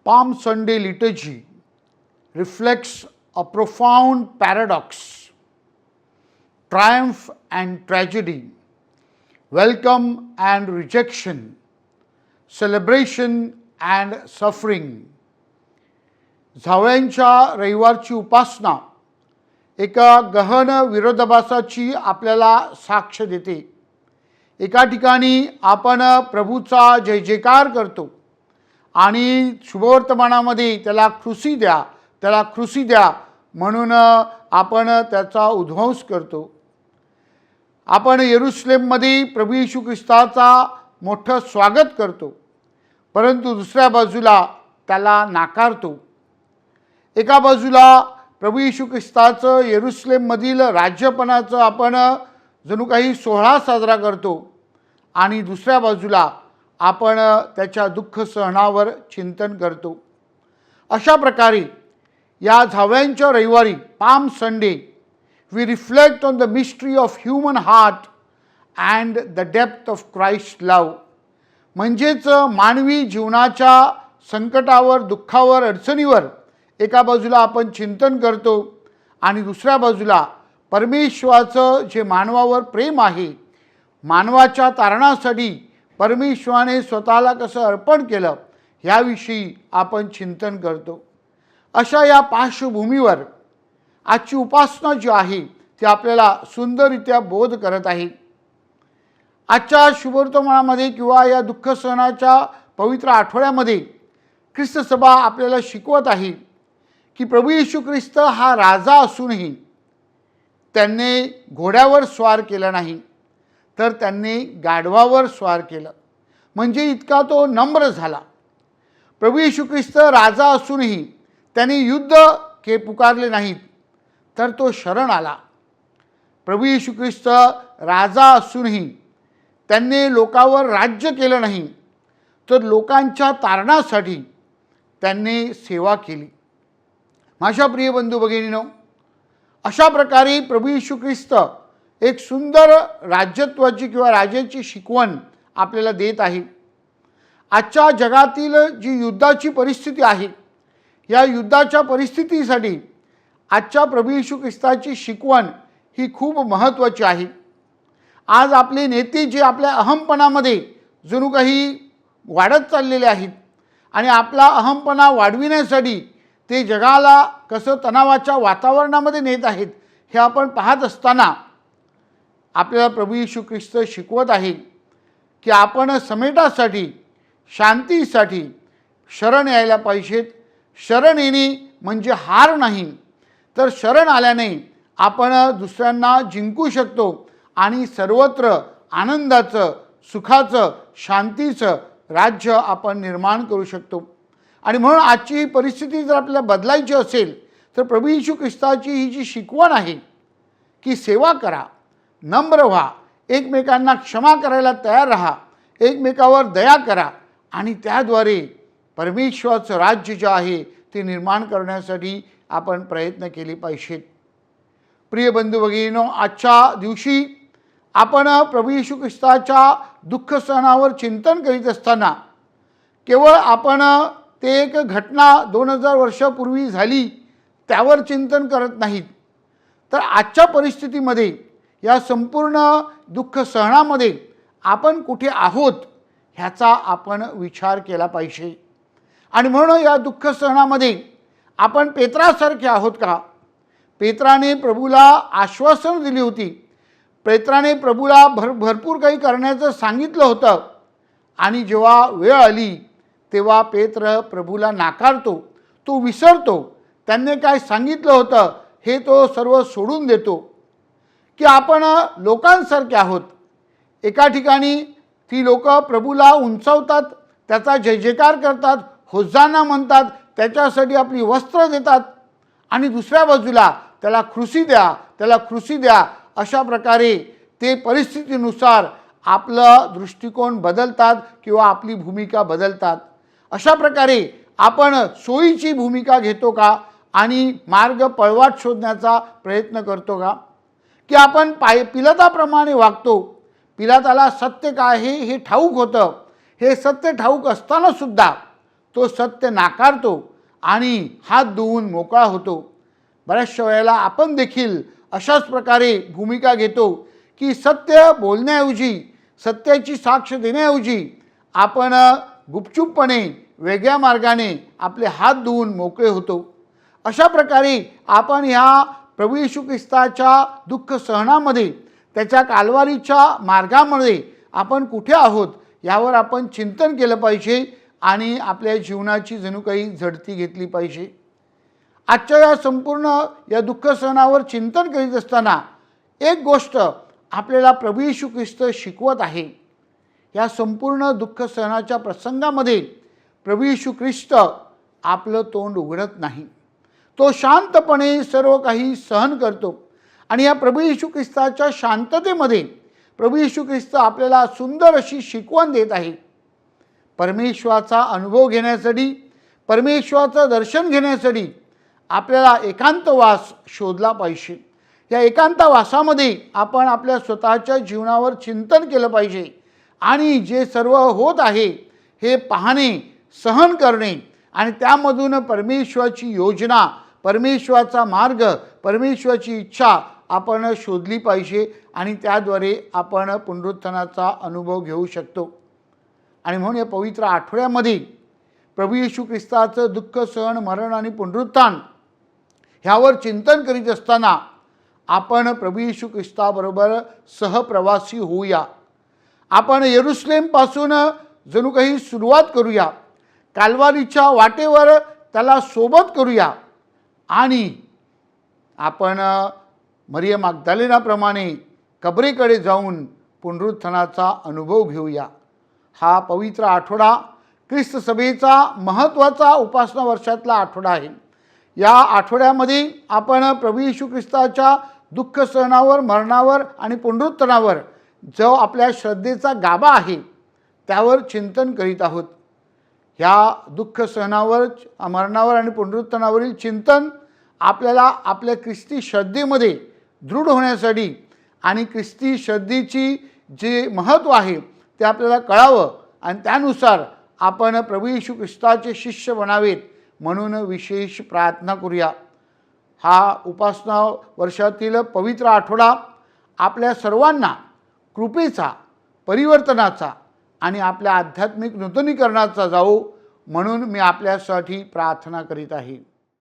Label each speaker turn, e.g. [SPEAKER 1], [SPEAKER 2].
[SPEAKER 1] Palm Sunday liturgy reflects a profound paradox, triumph and tragedy, welcome and rejection, celebration and suffering. झावळ्यांच्या रविवारची उपासना एका गहन विरोधाभासाची आपल्याला साक्ष देते. एका ठिकाणी आपण प्रभूचा जय जयकार करतो आणि शुभवर्तमानामध्ये त्याला खुशी द्या, त्याला खुशी द्या म्हणून आपण त्याचा उद्ध्वंस करतो. आपण येरुशलेममध्ये प्रभू येशू ख्रिस्ताचा मोठं स्वागत करतो, परंतु दुसऱ्या बाजूला त्याला नाकारतो. एका बाजूला प्रभू येशू ख्रिस्ताचं येरुशलेममधील राज्यपणाचं आपण जणू काही सोहळा साजरा करतो आणि दुसऱ्या बाजूला आपण त्याच्या दुःख सहनावर चिंतन करतो. अशा प्रकारे या झावळ्यांच्या रविवारी palm Sunday we reflect on the mystery of human heart and the depth of Christ love. म्हणजेच मानवी जीवनाच्या संकटावर, दुःखावर, अडचणीवर एका बाजूला आपण चिंतन करतो आणि दुसऱ्या बाजूला परमेश्वराचं जे मानवावर प्रेम आहे, मानवाच्या तारणासाठी परमेश्वराने स्वतःला कसं अर्पण केलं ह्याविषयी आपण चिंतन करतो. अशा या पार्श्वभूमीवर आजची उपासना जी आहे ती आपल्याला सुंदररित्या बोध करत आहे. आजच्या शुभवर्तमानामध्ये किंवा या दुःख सहनाच्या पवित्र आठवड्यामध्ये ख्रिस्त सभा आपल्याला शिकवत आहे की प्रभू येशू ख्रिस्त हा राजा असूनही त्यांनी घोड्यावर स्वार केला नाही, तर त्यांनी गाढवावर स्वार केलं. म्हणजे इतका तो नम्र झाला. प्रभू येशू ख्रिस्त राजा असूनही त्यांनी युद्ध पुकारले नाहीत, तर तो शरण आला. प्रभू येशू ख्रिस्त राजा असूनही त्यांनी लोकांवर राज्य केलं नाही, तर लोकांच्या तारणासाठी त्यांनी सेवा केली. माझ्या प्रिय बंधू भगिनींनो, अशा प्रकारे प्रभू येशू ख्रिस्त एक सुंदर राज्यत्वाची किंवा राजाची शिकवण आपल्याला देत आहे. आजच्या जगातील जी युद्धाची परिस्थिती आहे, या युद्धाच्या परिस्थितीसाठी आजच्या प्रभू येशू ख्रिस्ताची शिकवण ही खूप महत्त्वाची आहे. आज आपले नेते जे आपल्या अहमपणामध्ये जणू काही वाढत चाललेले आहेत आणि आपला अहमपणा वाढविण्यासाठी ते जगाला कसं तणावाच्या वातावरणामध्ये नेत आहेत हे आपण पाहत असताना आपल्याला प्रभू येशू ख्रिस्त शिकवत आहे की आपण समेटासाठी, शांतीसाठी शरण यायला पाहिजेत. शरण येणे म्हणजे हार नाही, तर शरण आल्याने आपण दुसऱ्यांना जिंकू शकतो आणि सर्वत्र आनंदाचं, सुखाचं, शांतीचं राज्य आपण निर्माण करू शकतो. आणि म्हणून आजची ही परिस्थिती जर आपल्याला बदलायची असेल तर प्रभू येशू ख्रिस्ताची ही जी शिकवण आहे की सेवा करा, नम्र व्हा, एकमेकांना क्षमा करायला तयार राहा, एकमेकावर दया करा आणि त्याद्वारे परमेश्वराचं राज्य जे आहे ते निर्माण करण्यासाठी आपण प्रयत्न केले पाहिजेत. प्रिय बंधू भगिनींनो, आजच्या दिवशी आपण प्रभू येशू ख्रिस्ताच्या दुःख सहनावर चिंतन करीत असताना केवळ आपण ते एक घटना 2000 वर्षापूर्वी झाली त्यावर चिंतन करत नाहीत, तर आजच्या परिस्थितीमध्ये या संपूर्ण दुःख सहनामध्ये आपण कुठे आहोत ह्याचा आपण विचार केला पाहिजे. आणि म्हणून या दुःख सहनामध्ये आपण पेत्रासारखे आहोत का? पेत्राने प्रभूला आश्वासन दिली होती, पेत्राने प्रभूला भरपूर काही करण्याचं सांगितलं होतं आणि जेव्हा वेळ आली तेव्हा पेत्र प्रभूला नाकारतो, तो विसरतो. त्यांनी काय सांगितलं होतं हे तो सर्व सोडून देतो. की आपण लोकांसारखे आहोत. एका ठिकाणी ती लोक प्रभूला उंचावतात, त्याचा जय जयकार करतात, होसाना म्हणतात, त्याच्यासाठी आपली वस्त्र देतात आणि दुसऱ्या बाजूला त्याला खुशी द्या, त्याला खुशी द्या अशा प्रकारे ते परिस्थितीनुसार आपला दृष्टिकोन बदलतात किंवा आपली भूमिका बदलतात. अशा प्रकारे आपण सोयीची भूमिका घेतो का आणि मार्ग पळवाट शोधण्याचा प्रयत्न करतो का? की आपण पिलाताप्रमाणे वागतो. पिलाताला सत्य काय हे ठाऊक होतं. हे सत्य ठाऊक असताना सुद्धा तो सत्य नाकारतो आणि हात धुवून मोकळा होतो. बऱ्याचशा वेळेला आपण देखील अशाच प्रकारे भूमिका घेतो की सत्य बोलण्याऐवजी, सत्याची साक्ष देण्याऐवजी आपण गुपचूपपणे वेगळ्या मार्गाने आपले हात धुवून मोकळे होतो. अशा प्रकारे आपण ह्या प्रभू येशू ख्रिस्ताच्या दुःख सहनामध्ये, त्याच्या कालवारीच्या मार्गामध्ये आपण कुठे आहोत यावर आपण चिंतन केलं पाहिजे आणि आपल्या जीवनाची जणू काही झडती घेतली पाहिजे. आजच्या या संपूर्ण या दुःख सहनावर चिंतन करीत असताना एक गोष्ट आपल्याला प्रभू येशू ख्रिस्त शिकवत आहे. या संपूर्ण दुःख सहनाच्या प्रसंगामध्ये प्रभू येशू ख्रिस्त आपलं तोंड उघडत नाही. तो शांतपणे सर्व काही सहन करतो आणि या प्रभू येशू ख्रिस्ताच्या शांततेमध्ये प्रभू येशू ख्रिस्त आपल्याला सुंदर अशी शिकवण देत आहे. परमेश्वराचा अनुभव घेण्यासाठी, परमेश्वराचं दर्शन घेण्यासाठी आपल्याला एकांतवास शोधला पाहिजे. या एकांतवासामध्ये आपण आपल्या स्वतःच्या जीवनावर चिंतन केलं पाहिजे आणि जे सर्व होत आहे हे पाहणे, सहन करणे आणि त्यामधून परमेश्वराची योजना, परमेश्वराचा मार्ग, परमेश्वराची इच्छा आपण शोधली पाहिजे आणि त्याद्वारे आपण पुनरुत्थानाचा अनुभव घेऊ शकतो. आणि म्हणून या पवित्र आठवड्यामध्ये प्रभू येशू ख्रिस्ताचं दुःख, सहन, मरण आणि पुनरुत्थान ह्यावर चिंतन करीत असताना आपण प्रभू येशू ख्रिस्ताबरोबर सहप्रवासी होऊया. आपण यरूशलेमपासून जणू काही सुरुवात करूया, कालवारीच्या वाटेवर त्याला सोबत करूया आणि आपण मरियम मग्दलेनाप्रमाणे कबरेकडे जाऊन पुनरुत्थानाचा अनुभव घेऊया. हा पवित्र आठवडा ख्रिस्त सभेचा महत्त्वाचा उपासना वर्षातला आठवडा आहे. या आठवड्यामध्ये आपण प्रभू येशू ख्रिस्ताच्या दुःख सहनावर, मरणावर आणि पुनरुत्थानावर जो आपल्या श्रद्धेचा गाभा आहे त्यावर चिंतन करीत आहोत. ह्या दुःख सहनावर, मरणावर आणि पुनरुत्थानावरील चिंतन आपल्याला आपल्या ख्रिस्ती श्रद्धेमध्ये दृढ होण्यासाठी आणि ख्रिस्ती श्रद्धेची जे महत्त्व आहे ते आपल्याला कळावं आणि त्यानुसार आपण प्रभू येशू ख्रिस्ताचे शिष्य बनावेत म्हणून विशेष प्रार्थना करूया. हा उपासना वर्षातील पवित्र आठवडा आपल्या सर्वांना कृपेचा, परिवर्तनाचा आणि आपल्या आध्यात्मिक नूतनीकरणाचा जावो म्हणून मी आपल्यासाठी प्रार्थना करीत आहे.